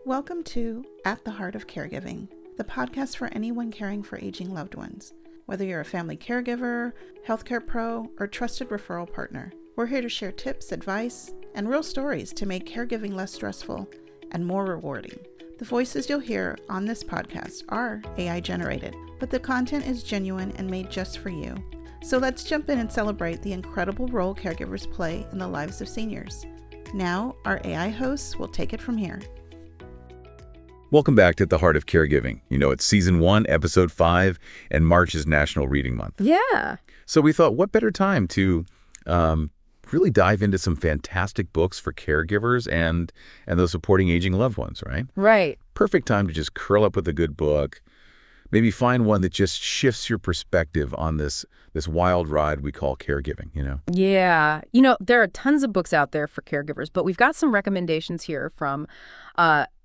Welcome to At the Heart of Caregiving, the podcast for anyone caring for aging loved ones. Whether you're a family caregiver, healthcare pro, or trusted referral partner, we're here to share tips, advice, and real stories to make caregiving less stressful and more rewarding. The voices you'll hear on this podcast are AI generated, but the content is genuine and made just for you. So let's jump in and celebrate the incredible role caregivers play in the lives of seniors. Now, our AI hosts will take it from here. Welcome back to the Heart of Caregiving. You know, it's Season 1, Episode 5, and March is National Reading Month. Yeah. So we thought, what better time to really dive into some fantastic books for caregivers and those supporting aging loved ones, right? Right. Perfect time to just curl up with a good book. Maybe find one that just shifts your perspective on this wild ride we call caregiving, you know? Yeah. There are tons of books out there for caregivers, but we've got some recommendations here from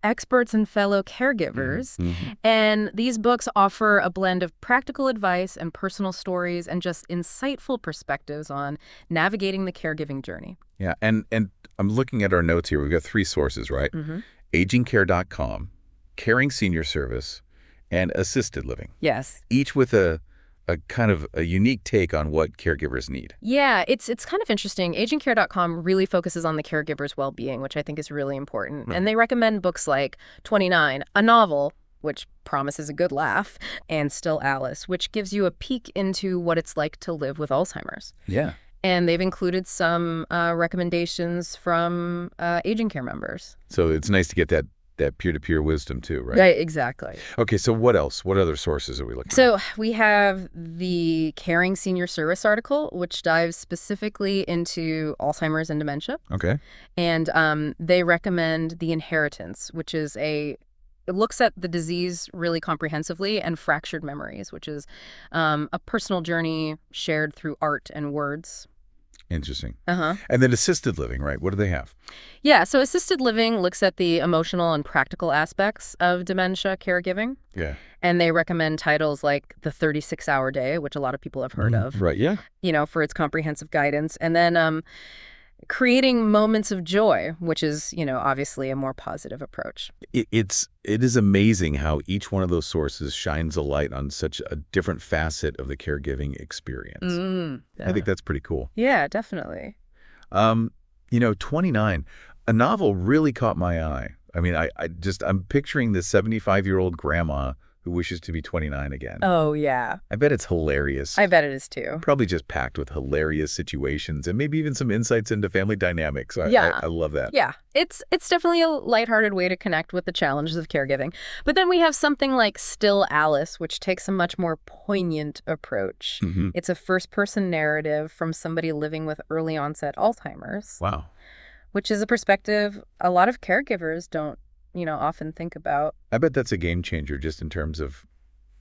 experts and fellow caregivers. Mm-hmm. And these books offer a blend of practical advice and personal stories and just insightful perspectives on navigating the caregiving journey. Yeah, and I'm looking at our notes here. We've got 3 sources, right? Mm-hmm. agingcare.com, Caring Senior Service, and Assisted Living. Yes. Each with a kind of a unique take on what caregivers need. Yeah, it's kind of interesting. Agingcare.com really focuses on the caregiver's well-being, which I think is really important. Right. And they recommend books like 29, a novel, which promises a good laugh, and Still Alice, which gives you a peek into what it's like to live with Alzheimer's. Yeah. And they've included some recommendations from aging care members. So it's nice to get that peer-to-peer wisdom too, right? Right, exactly. Okay, so what else? What other sources are we looking at? So we have the Caring Senior Service article, which dives specifically into Alzheimer's and dementia. Okay. And they recommend The Inheritance, which is it looks at the disease really comprehensively, and Fractured Memories, which is a personal journey shared through art and words. Interesting. Uh-huh. And then Assisted Living, right? What do they have? Yeah, so Assisted Living looks at the emotional and practical aspects of dementia caregiving. Yeah. And they recommend titles like The 36-Hour Day, which a lot of people have heard of, Right, yeah. for its comprehensive guidance. And then Creating Moments of Joy, which is, obviously a more positive approach. It is amazing how each one of those sources shines a light on such a different facet of the caregiving experience. I think that's pretty cool. Yeah, definitely. 29, a novel really caught my eye. I mean, I'm picturing this 75-year-old grandma who wishes to be 29 again. Oh, yeah. I bet it's hilarious. I bet it is, too. Probably just packed with hilarious situations and maybe even some insights into family dynamics. Yeah. I love that. Yeah, it's definitely a lighthearted way to connect with the challenges of caregiving. But then we have something like Still Alice, which takes a much more poignant approach. Mm-hmm. It's a first-person narrative from somebody living with early-onset Alzheimer's. Wow. Which is a perspective a lot of caregivers don't often think about. I bet that's a game changer just in terms of,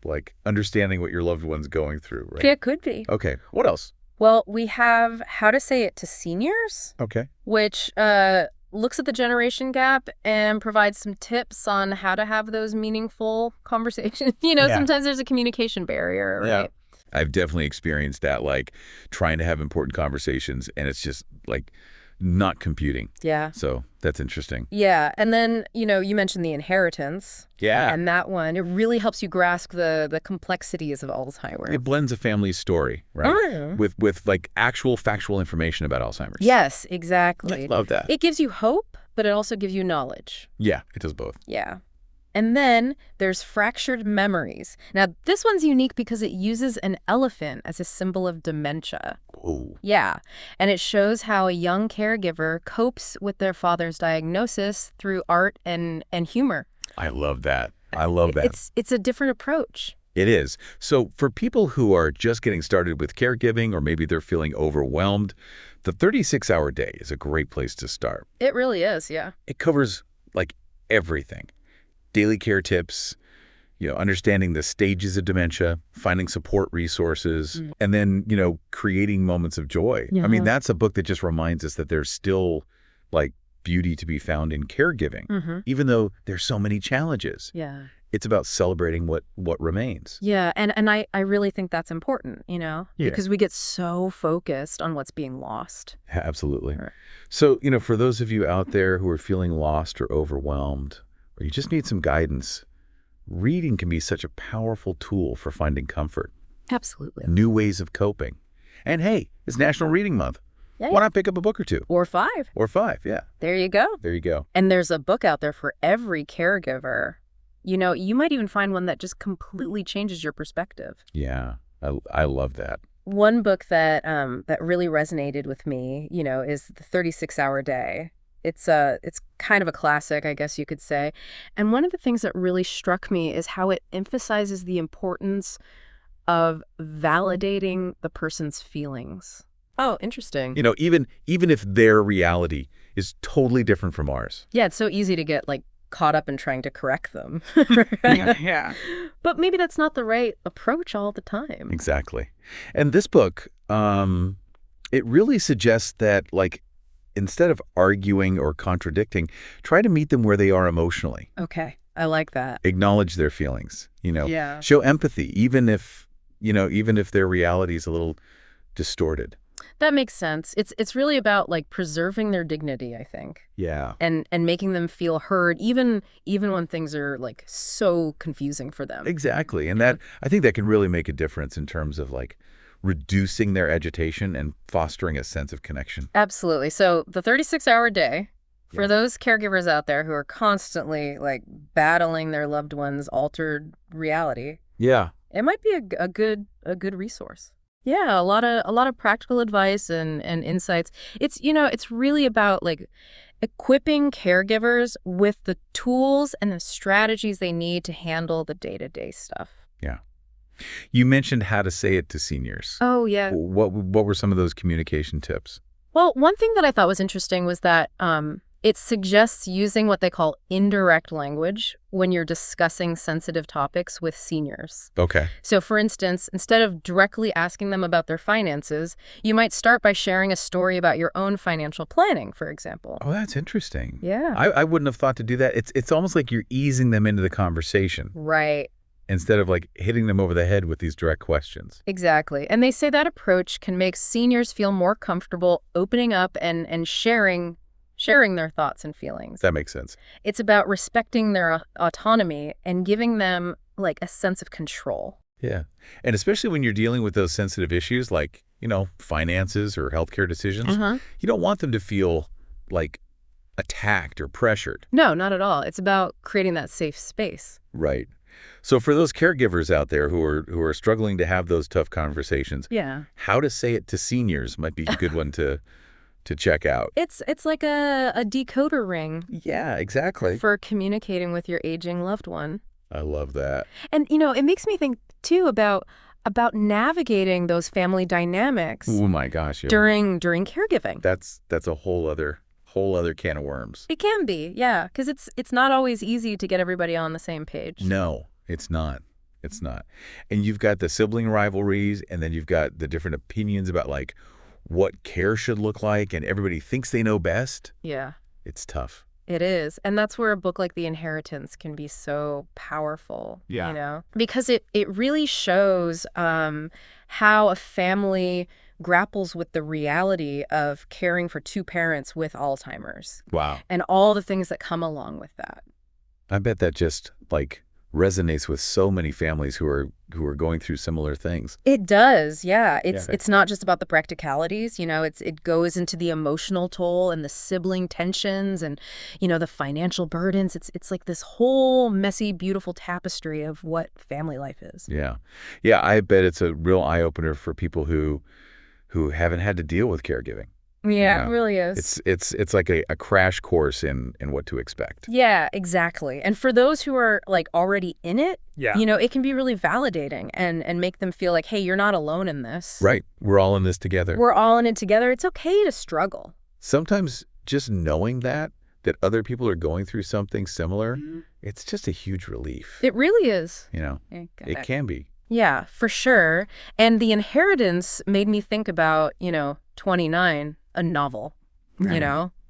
like, understanding what your loved one's going through, right? Yeah, it could be. Okay. What else? Well, we have How to Say It to Seniors, Okay. which looks at the generation gap and provides some tips on how to have those meaningful conversations. Sometimes there's a communication barrier, right? Yeah. I've definitely experienced that, like, trying to have important conversations, and it's just, like, not computing. Yeah. So that's interesting. Yeah. And then, you mentioned The Inheritance. Yeah. And that one, it really helps you grasp the complexities of Alzheimer's. It blends a family story, right? Oh. With like actual factual information about Alzheimer's. Yes, exactly. I love that. It gives you hope, but it also gives you knowledge. Yeah, it does both. Yeah. And then there's Fractured Memories. Now, this one's unique because it uses an elephant as a symbol of dementia. Oh. Yeah. And it shows how a young caregiver copes with their father's diagnosis through art and humor. I love that. I love that. It's a different approach. It is. So for people who are just getting started with caregiving, or maybe they're feeling overwhelmed, the 36-hour day is a great place to start. It really is, yeah. It covers, like, everything. Daily care tips, understanding the stages of dementia, finding support resources, and then, creating moments of joy. Yeah. I mean, that's a book that just reminds us that there's still, like, beauty to be found in caregiving, even though there's so many challenges. Yeah. It's about celebrating what remains. Yeah, and I really think that's important, Yeah. because we get so focused on what's being lost. Absolutely. Right. So, for those of you out there who are feeling lost or overwhelmed, or you just need some guidance, reading can be such a powerful tool for finding comfort, Absolutely. new ways of coping. And hey, it's National Reading Month. Yeah, Why not pick up a book or two? Or 5. Or 5, yeah. There you go. There you go. And there's a book out there for every caregiver. You might even find one that just completely changes your perspective. Yeah, I love that. One book that that really resonated with me, is The 36-Hour Day. It's kind of a classic, I guess you could say. And one of the things that really struck me is how it emphasizes the importance of validating the person's feelings. Oh, interesting. Even if their reality is totally different from ours. Yeah, it's so easy to get caught up in trying to correct them. Yeah. But maybe that's not the right approach all the time. Exactly. And this book, it really suggests that, instead of arguing or contradicting, try to meet them where they are emotionally. Okay, I like that. Acknowledge their feelings, Yeah. Show empathy, even if their reality is a little distorted. That makes sense. It's really about preserving their dignity, I think. Yeah. And making them feel heard, even when things are so confusing for them. Exactly. And I think that can really make a difference in terms of reducing their agitation and fostering a sense of connection. Absolutely. So the 36-hour day, for Yeah. those caregivers out there who are constantly battling their loved one's altered reality, Yeah. it might be a good resource. Yeah, a lot of practical advice and insights. It's really about equipping caregivers with the tools and the strategies they need to handle the day-to-day stuff. Yeah. You mentioned how to say it to seniors. Oh, yeah. What were some of those communication tips? Well, one thing that I thought was interesting was that it suggests using what they call indirect language when you're discussing sensitive topics with seniors. Okay. So, for instance, instead of directly asking them about their finances, you might start by sharing a story about your own financial planning, for example. Oh, that's interesting. Yeah. I wouldn't have thought to do that. It's almost like you're easing them into the conversation Right. instead of hitting them over the head with these direct questions. Exactly. And they say that approach can make seniors feel more comfortable opening up and sharing their thoughts and feelings. That makes sense. It's about respecting their autonomy and giving them a sense of control. Yeah. And especially when you're dealing with those sensitive issues finances or healthcare decisions, you don't want them to feel attacked or pressured. No, not at all. It's about creating that safe space. Right. So for those caregivers out there who are struggling to have those tough conversations, Yeah. how to say it to seniors might be a good one to check out. It's like a decoder ring Yeah, exactly. for communicating with your aging loved one. I love that. And, it makes me think, too, about navigating those family dynamics Oh my gosh. Yeah. during caregiving. That's a whole other can of worms. It can be, yeah, because it's not always easy to get everybody on the same page. No, it's not. It's not. And you've got the sibling rivalries, and then you've got the different opinions about what care should look like, and everybody thinks they know best. Yeah, It's tough. it is. And that's where a book like The Inheritance can be so powerful, because it really shows how a family grapples with the reality of caring for two parents with Alzheimer's Wow. and all the things that come along with that. I bet that just resonates with so many families who are going through similar things. It does, yeah. Yeah. It's not just about the practicalities, it goes into the emotional toll and the sibling tensions and, the financial burdens. It's like this whole messy, beautiful tapestry of what family life is. Yeah. Yeah, I bet it's a real eye-opener for people who haven't had to deal with caregiving. Yeah, it really is. It's like a crash course in what to expect. Yeah, exactly. And for those who are already in it, Yeah. it can be really validating and make them feel like, hey, you're not alone in this. Right. We're all in this together. We're all in it together. It's okay to struggle. Sometimes just knowing that other people are going through something similar, it's just a huge relief. It really is. It can be. Yeah, for sure. And The Inheritance made me think about, 29, a novel,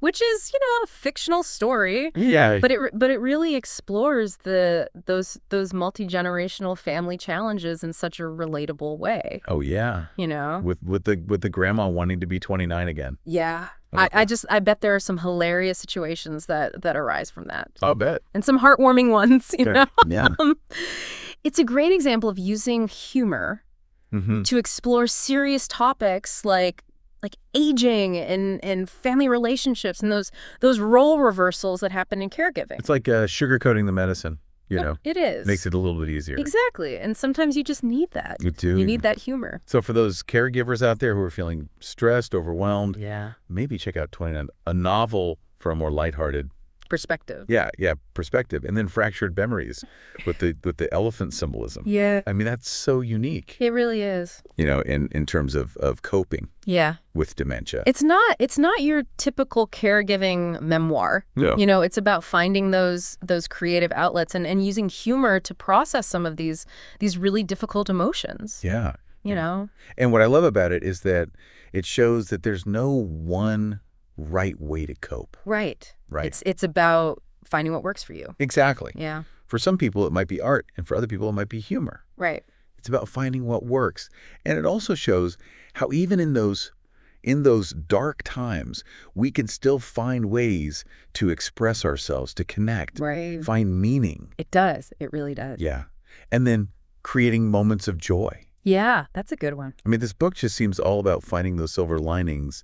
which is, a fictional story. Yeah. But it really explores those multi-generational family challenges in such a relatable way. Oh yeah. With the grandma wanting to be 29 again. Yeah. I bet there are some hilarious situations that arise from that. I'll bet. And some heartwarming ones, you know? Yeah. It's a great example of using humor to explore serious topics like aging and family relationships and those role reversals that happen in caregiving. It's like sugarcoating the medicine, you know. It is. Makes it a little bit easier. Exactly. And sometimes you just need that. You do. You need that humor. So for those caregivers out there who are feeling stressed, overwhelmed, maybe check out 29, a novel for a more lighthearted perspective. Yeah, perspective. And then Fractured Memories with the elephant symbolism. Yeah. I mean, that's so unique. It really is. You know, in terms of coping with dementia. It's not your typical caregiving memoir. No. You know, it's about finding those creative outlets and using humor to process some of these really difficult emotions. Yeah. You know? And what I love about it is that it shows that there's no one right way to cope. Right. Right. It's about finding what works for you. Exactly. Yeah. For some people, it might be art, and for other people, it might be humor. Right. It's about finding what works. And it also shows how even in those dark times, we can still find ways to express ourselves, to connect, find meaning. It does. It really does. Yeah. And then creating moments of joy. Yeah, that's a good one. I mean, this book just seems all about finding those silver linings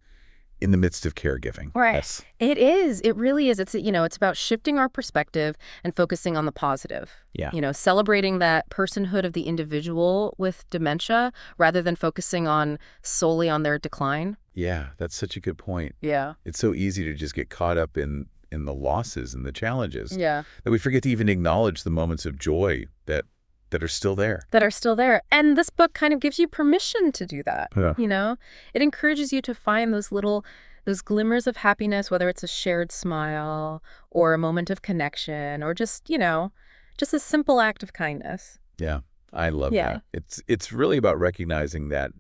in the midst of caregiving. Right. Yes. It is. It really is. It's about shifting our perspective and focusing on the positive. Yeah. You know, celebrating that personhood of the individual with dementia rather than focusing solely on their decline. Yeah, that's such a good point. Yeah. It's so easy to just get caught up in the losses and the challenges. Yeah. That we forget to even acknowledge the moments of joy that are still there. And this book kind of gives you permission to do that. Yeah. You know, it encourages you to find those glimmers of happiness, whether it's a shared smile or a moment of connection or just a simple act of kindness. Yeah. I love that. It's really about recognizing that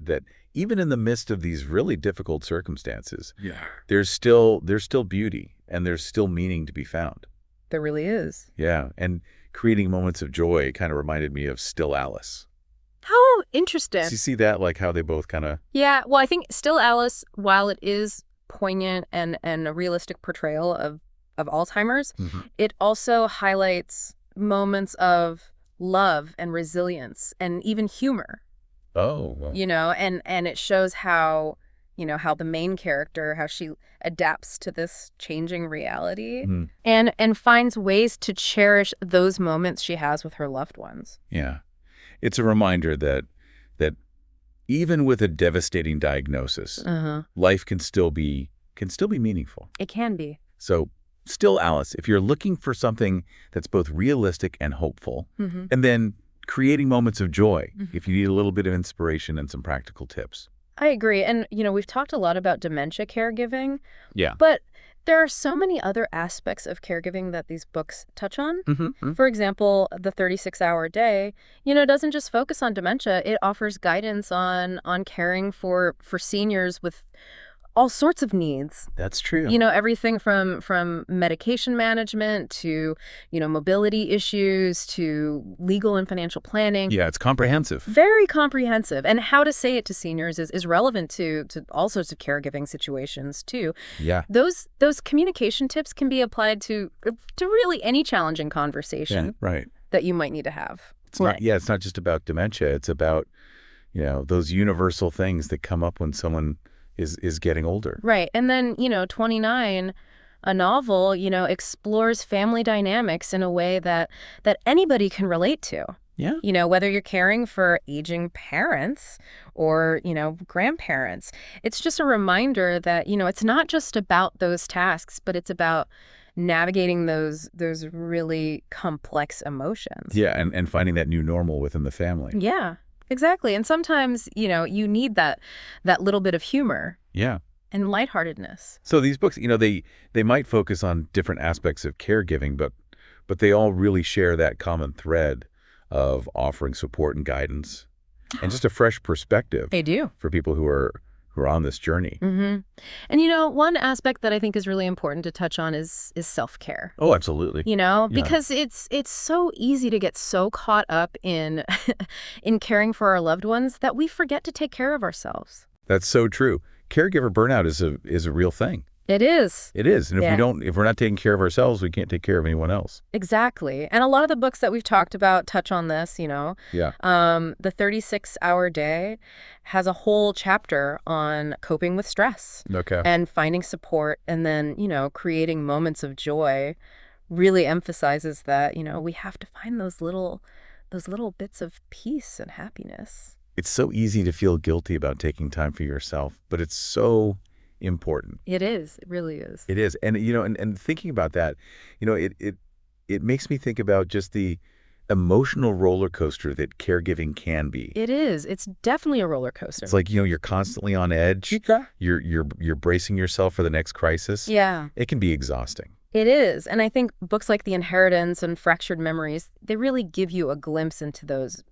even in the midst of these really difficult circumstances, there's still beauty and there's still meaning to be found. There really is. Yeah. And creating moments of joy kind of reminded me of Still Alice. How interesting. So you see that, like how they both kind of... Yeah, well, I think Still Alice, while it is poignant and a realistic portrayal of Alzheimer's, it also highlights moments of love and resilience and even humor. Oh. Well. You know, and it shows how the main character, how she adapts to this changing reality and finds ways to cherish those moments she has with her loved ones. Yeah. It's a reminder that even with a devastating diagnosis, life can still be meaningful. It can be. So Still Alice, if you're looking for something that's both realistic and hopeful, and then creating moments of joy, if you need a little bit of inspiration and some practical tips. I agree. And, we've talked a lot about dementia caregiving. Yeah. But there are so many other aspects of caregiving that these books touch on. For example, the 36-hour day, doesn't just focus on dementia. It offers guidance on caring for seniors with all sorts of needs. That's true. Everything from medication management to, mobility issues to legal and financial planning. Yeah, it's comprehensive. Very comprehensive. And how to say it to seniors is relevant to all sorts of caregiving situations, too. Yeah. Those communication tips can be applied to really any challenging conversation that you might need to have. It's not just about dementia. It's about, those universal things that come up when someone is getting older. Right. And then, 29, a novel, explores family dynamics in a way that anybody can relate to. Yeah. Whether you're caring for aging parents or, grandparents, it's just a reminder that, it's not just about those tasks, but it's about navigating those really complex emotions. Yeah. And finding that new normal within the family. Yeah. Exactly. And sometimes, you need that little bit of humor. Yeah. And lightheartedness. So these books, they might focus on different aspects of caregiving, but they all really share that common thread of offering support and guidance and just a fresh perspective. They do. For people who are on this journey. And, one aspect that I think is really important to touch on is self-care. Oh, absolutely. Because it's so easy to get so caught up in caring for our loved ones that we forget to take care of ourselves. That's so true. Caregiver burnout is a real thing. It is. It is. And Yeah. if we're not taking care of ourselves, we can't take care of anyone else. Exactly. And a lot of the books that we've talked about touch on this, Yeah. The 36-hour day has a whole chapter on coping with stress Okay. and finding support, and then, creating moments of joy really emphasizes that, we have to find those little bits of peace and happiness. It's so easy to feel guilty about taking time for yourself, but it's so important. It is. It really is. It is. And, and thinking about that, it makes me think about just the emotional roller coaster that caregiving can be. It is. It's definitely a roller coaster. It's like, you're constantly on edge. Yeah. You're bracing yourself for the next crisis. Yeah. It can be exhausting. It is. And I think books like The Inheritance and Fractured Memories, they really give you a glimpse into those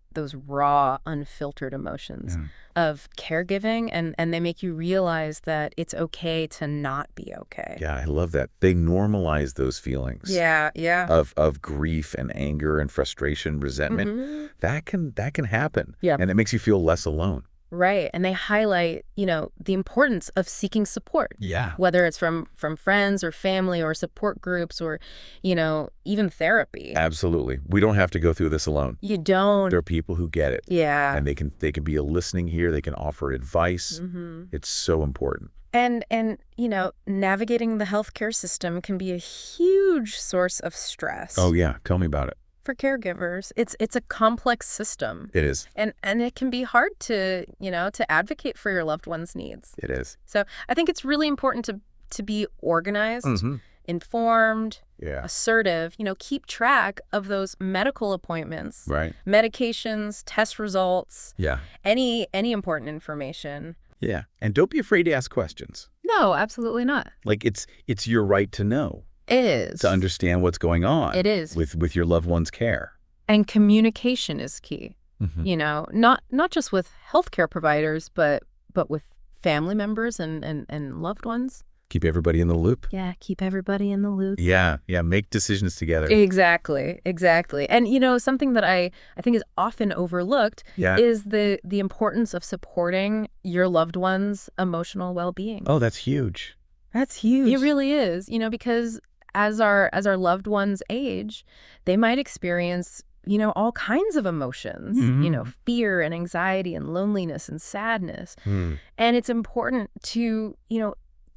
raw, unfiltered emotions of caregiving, and they make you realize that it's okay to not be okay. Yeah, I love that. They normalize those feelings. Yeah, yeah. Of grief and anger and frustration, resentment. Mm-hmm. That can happen. Yeah. And it makes you feel less alone. Right. And they highlight, the importance of seeking support. Yeah. Whether it's from friends or family or support groups or, even therapy. Absolutely. We don't have to go through this alone. You don't. There are people who get it. Yeah. And they can be a listening ear. They can offer advice. Mm-hmm. It's so important. And navigating the healthcare system can be a huge source of stress. Oh, yeah. Tell me about it. For caregivers, it's a complex system. It is. And it can be hard to advocate for your loved one's needs. It is. So I think it's really important to be organized, informed, assertive, keep track of those medical appointments, right? Medications, test results, any important information. Yeah. And don't be afraid to ask questions. No, absolutely not. Like it's your right to know. It is. To understand what's going on. It is. With your loved one's care. And communication is key. Mm-hmm. Not just with healthcare providers, but with family members and loved ones. Keep everybody in the loop. Yeah, keep everybody in the loop. Yeah, make decisions together. Exactly. And, something that I think is often overlooked is the importance of supporting your loved one's emotional well-being. Oh, that's huge. That's huge. It really is, because as our loved ones age, they might experience, all kinds of emotions, fear and anxiety and loneliness and sadness. And it's important to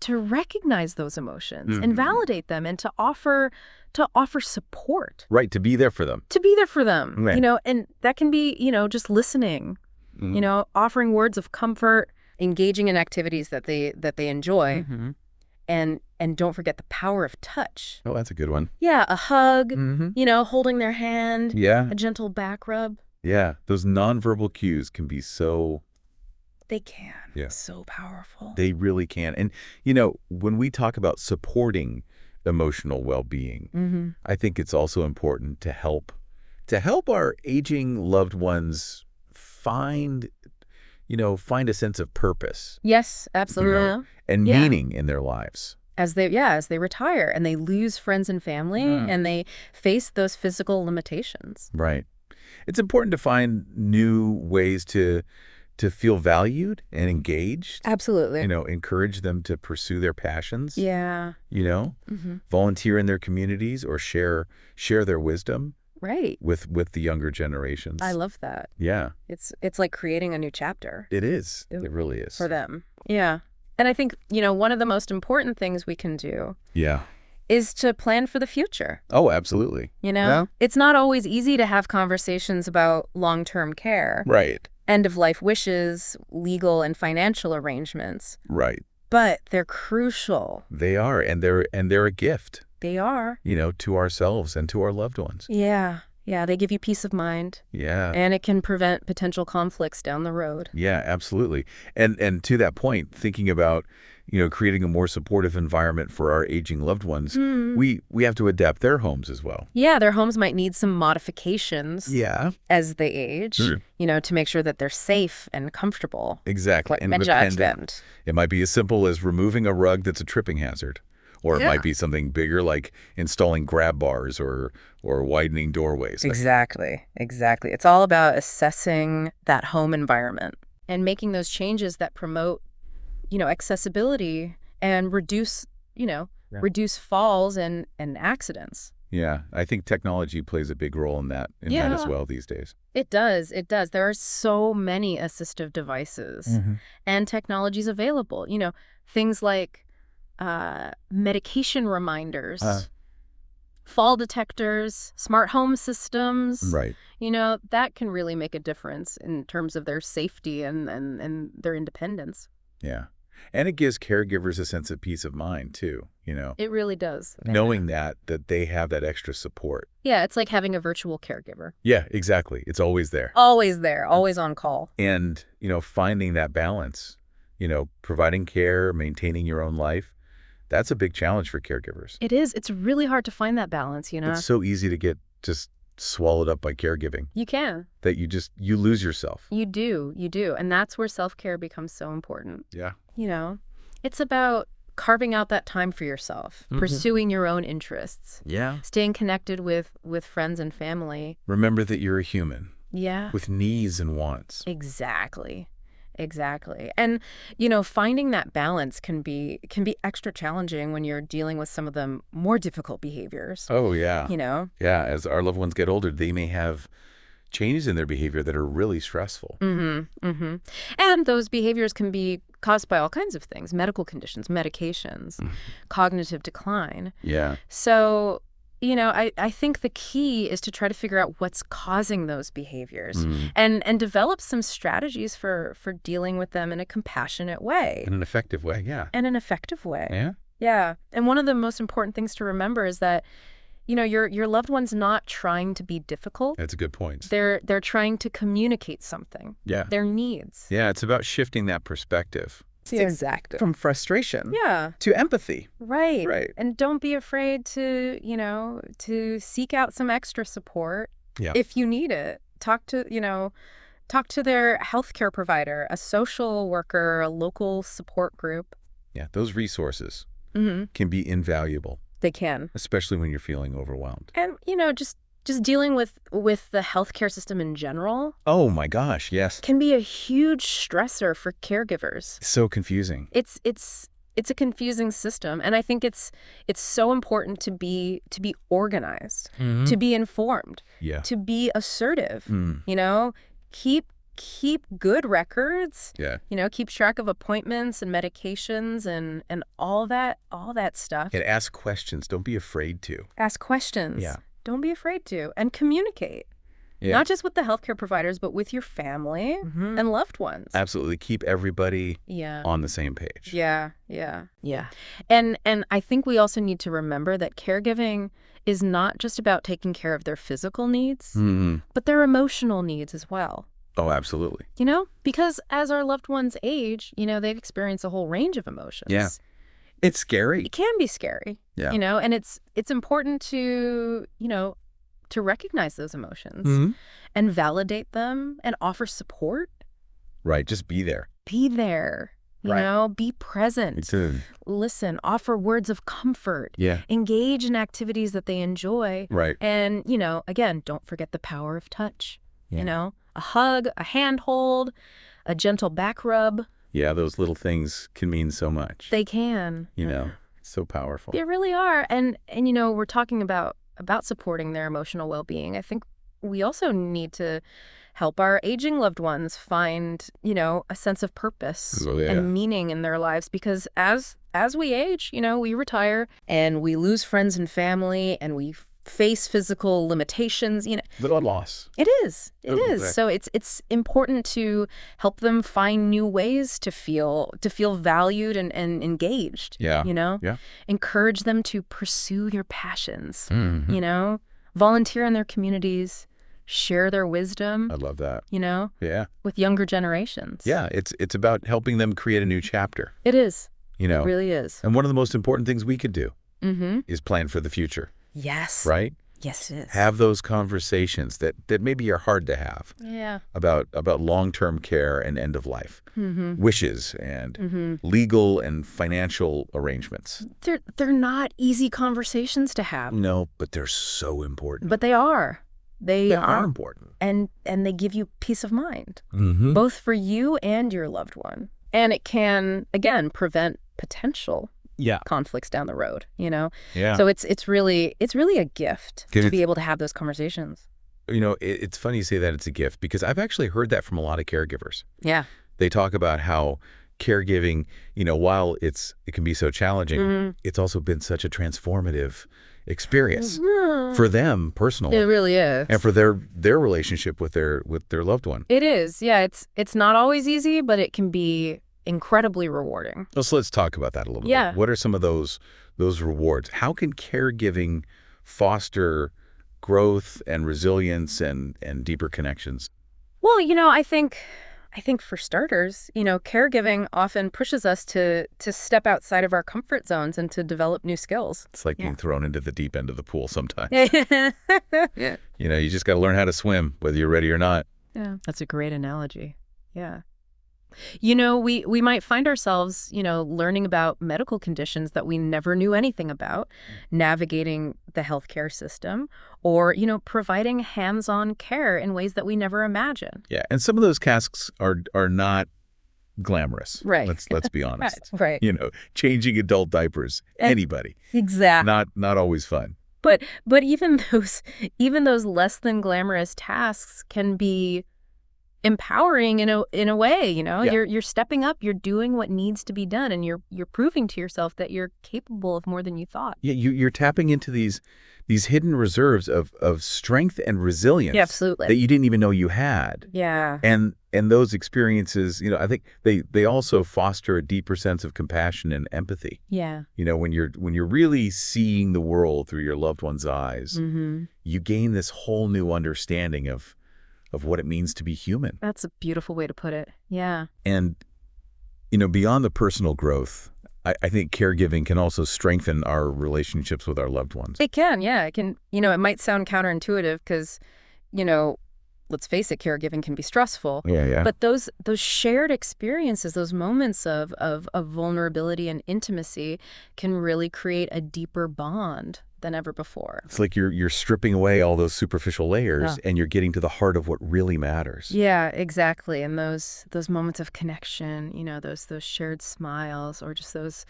recognize those emotions and validate them and to offer support. Right, to be there for them. Right. And that can be, just listening, offering words of comfort, engaging in activities that they enjoy. And don't forget the power of touch. Oh, that's a good one. Yeah, a hug, holding their hand, a gentle back rub. Yeah, those nonverbal cues can be so... They can. Yeah. So powerful. They really can. And, when we talk about supporting emotional well-being, I think it's also important to help our aging loved ones find a sense of purpose. Yes, absolutely. And meaning in their lives. As they retire and they lose friends and family and they face those physical limitations. Right. It's important to find new ways to feel valued and engaged. Absolutely. Encourage them to pursue their passions. Yeah. Volunteer in their communities or share their wisdom. Right. With the younger generations. I love that. Yeah. It's like creating a new chapter. It is. It really is. For them. Yeah. And I think, one of the most important things we can do is to plan for the future. Oh, absolutely. It's not always easy to have conversations about long-term care. Right. End-of-life wishes, legal and financial arrangements. Right. But they're crucial. They are, and they're a gift. They are. To ourselves and to our loved ones. Yeah. Yeah, they give you peace of mind. Yeah. And it can prevent potential conflicts down the road. Yeah, absolutely. And to that point, thinking about, creating a more supportive environment for our aging loved ones, we have to adapt their homes as well. Yeah, their homes might need some modifications as they age, to make sure that they're safe and comfortable. Exactly. And independent. It might be as simple as removing a rug that's a tripping hazard. Or it might be something bigger like installing grab bars or widening doorways. Exactly. It's all about assessing that home environment and making those changes that promote, accessibility and reduce reduce falls and accidents. Yeah, I think technology plays a big role in that as well these days. It does. It does. There are so many assistive devices and technologies available. Things like medication reminders, fall detectors, smart home systems. Right. That can really make a difference in terms of their safety and their independence. Yeah. And it gives caregivers a sense of peace of mind, too, It really does. knowing that they have that extra support. Yeah, it's like having a virtual caregiver. Yeah, exactly. It's always there. Always there, always on call. And, finding that balance, providing care, maintaining your own life, that's a big challenge for caregivers. It is. It's really hard to find that balance, It's so easy to get just swallowed up by caregiving. You can. That you lose yourself. You do. And that's where self-care becomes so important. Yeah. It's about carving out that time for yourself, pursuing your own interests. Yeah. Staying connected with friends and family. Remember that you're a human. Yeah. With needs and wants. Exactly. And, finding that balance can be extra challenging when you're dealing with some of the more difficult behaviors. Oh, yeah. Yeah, as our loved ones get older, they may have changes in their behavior that are really stressful. And those behaviors can be caused by all kinds of things, medical conditions, medications, cognitive decline. Yeah. So, I think the key is to try to figure out what's causing those behaviors and develop some strategies for dealing with them in a compassionate way. In an effective way, yeah. Yeah. Yeah. And one of the most important things to remember is that your loved one's not trying to be difficult. That's a good point. They're trying to communicate something. Yeah. Their needs. Yeah, it's about shifting that perspective. Exactly. From frustration Yeah. to empathy. Right. Right. And don't be afraid to seek out some extra support if you need it. Talk to their healthcare provider, a social worker, a local support group. Yeah, those resources can be invaluable. They can. Especially when you're feeling overwhelmed. And, just dealing with the healthcare system in general. Oh, my gosh, yes. Can be a huge stressor for caregivers. So confusing. It's a confusing system. And I think it's so important to be organized, to be informed, to be assertive, keep good records. Yeah. Keep track of appointments and medications and all that stuff. And ask questions. Don't be afraid to. Ask questions. Yeah. Don't be afraid to. And communicate. Yeah. Not just with the healthcare providers, but with your family and loved ones. Absolutely. Keep everybody on the same page. Yeah. And I think we also need to remember that caregiving is not just about taking care of their physical needs, but their emotional needs as well. Oh, absolutely. Because as our loved ones age, they experience a whole range of emotions. Yeah. It's scary. It can be scary. Yeah. And it's important to recognize those emotions and validate them and offer support. Right. Just be there. Be there. Be present. Listen, offer words of comfort. Yeah. Engage in activities that they enjoy. Right. And, again, don't forget the power of touch. Yeah. A hug, a handhold, a gentle back rub. Yeah, those little things can mean so much. They can. It's so powerful. They really are. And we're talking about supporting their emotional well-being. I think we also need to help our aging loved ones find, a sense of purpose and meaning in their lives. Because as we age, we retire and we lose friends and family and we face physical limitations, But a loss. It is. It is. So it's important to help them find new ways to feel valued and engaged. Yeah. Yeah. Encourage them to pursue their passions. Volunteer in their communities, share their wisdom. I love that. Yeah. With younger generations. Yeah, it's about helping them create a new chapter. It is. It really is. And one of the most important things we could do is plan for the future. Yes. Right? Yes, it is. Have those conversations that maybe are hard to have. Yeah. About long-term care and end of life. Wishes and legal and financial arrangements. They're not easy conversations to have. No, but they're so important. But they are. They are important. And they give you peace of mind, both for you and your loved one. And it can, again, prevent potential conflicts down the road, Yeah. So it's really a gift to be able to have those conversations. It's funny you say that it's a gift, because I've actually heard that from a lot of caregivers. Yeah. They talk about how caregiving, while it can be so challenging, it's also been such a transformative experience for them personally. It really is. And for their relationship with their loved one. It is. Yeah, it's not always easy, but it can be incredibly rewarding. So let's talk about that a little bit. What are some of those rewards? How can caregiving foster growth and resilience and deeper connections? Well, I think for starters, caregiving often pushes us to step outside of our comfort zones and to develop new skills. It's like being thrown into the deep end of the pool sometimes. Yeah. You just got to learn how to swim, whether you're ready or not. Yeah, that's a great analogy. Yeah. We might find ourselves, learning about medical conditions that we never knew anything about, navigating the healthcare system, or, providing hands-on care in ways that we never imagined. Yeah, and some of those tasks are not glamorous. Right. Let's be honest. Right. Changing adult diapers, anybody. Exactly. Not always fun. But even those less than glamorous tasks can be empowering in a way, you're stepping up, you're doing what needs to be done, and you're proving to yourself that you're capable of more than you thought. Yeah, you're tapping into these hidden reserves of strength and resilience. Yeah, absolutely. That you didn't even know you had. Yeah. And those experiences, I think they also foster a deeper sense of compassion and empathy. Yeah. When you're really seeing the world through your loved one's eyes, you gain this whole new understanding of what it means to be human. That's a beautiful way to put it. Yeah. And, beyond the personal growth, I think caregiving can also strengthen our relationships with our loved ones. It can, yeah. It can, it might sound counterintuitive because, let's face it, caregiving can be stressful. Yeah. But those shared experiences, those moments of vulnerability and intimacy can really create a deeper bond than ever before. It's like you're stripping away all those superficial layers and you're getting to the heart of what really matters. Yeah, exactly. And those moments of connection, those shared smiles, or just those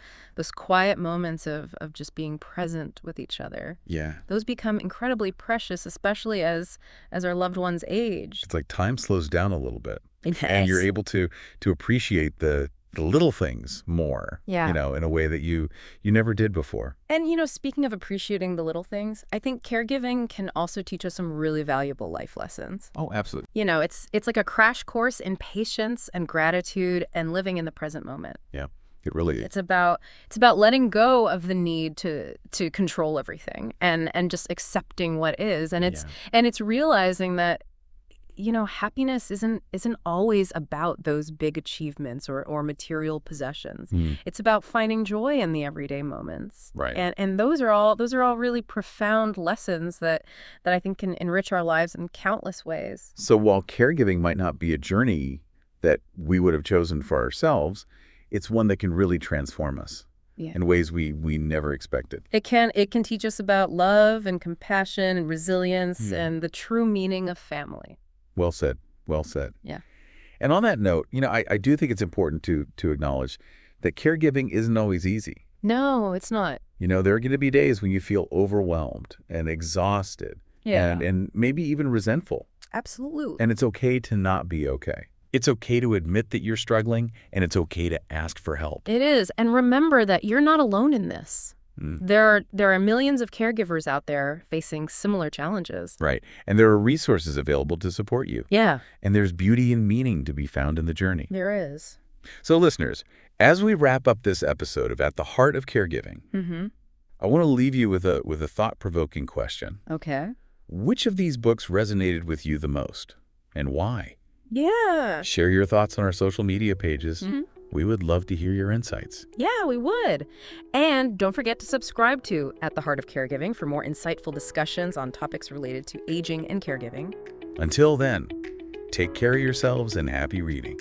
quiet moments of just being present with each other. Yeah. Those become incredibly precious, especially as our loved ones age. It's like time slows down a little bit. Yes. And you're able to appreciate the little things more, yeah. In a way that you never did before. And, speaking of appreciating the little things, I think caregiving can also teach us some really valuable life lessons. Oh, absolutely. It's like a crash course in patience and gratitude and living in the present moment. Yeah, it really is. It's about letting go of the need to control everything and just accepting what is. And it's realizing that, happiness isn't always about those big achievements or material possessions. It's about finding joy in the everyday moments. Right. And those are all really profound lessons that I think can enrich our lives in countless ways. So while caregiving might not be a journey that we would have chosen for ourselves, it's one that can really transform us. Yeah. In ways we never expected. It can teach us about love and compassion and resilience and the true meaning of family. Well said. Well said. Yeah. And on that note, I do think it's important to acknowledge that caregiving isn't always easy. No, it's not. There are going to be days when you feel overwhelmed and exhausted and maybe even resentful. Absolutely. And it's okay to not be okay. It's okay to admit that you're struggling, and it's okay to ask for help. It is. And remember that you're not alone in this. There are millions of caregivers out there facing similar challenges. Right. And there are resources available to support you. Yeah. And there's beauty and meaning to be found in the journey. There is. So listeners, as we wrap up this episode of At the Heart of Caregiving, I want to leave you with a thought-provoking question. Okay. Which of these books resonated with you the most, and why? Yeah. Share your thoughts on our social media pages. We would love to hear your insights. Yeah, we would. And don't forget to subscribe to At the Heart of Caregiving for more insightful discussions on topics related to aging and caregiving. Until then, take care of yourselves and happy reading.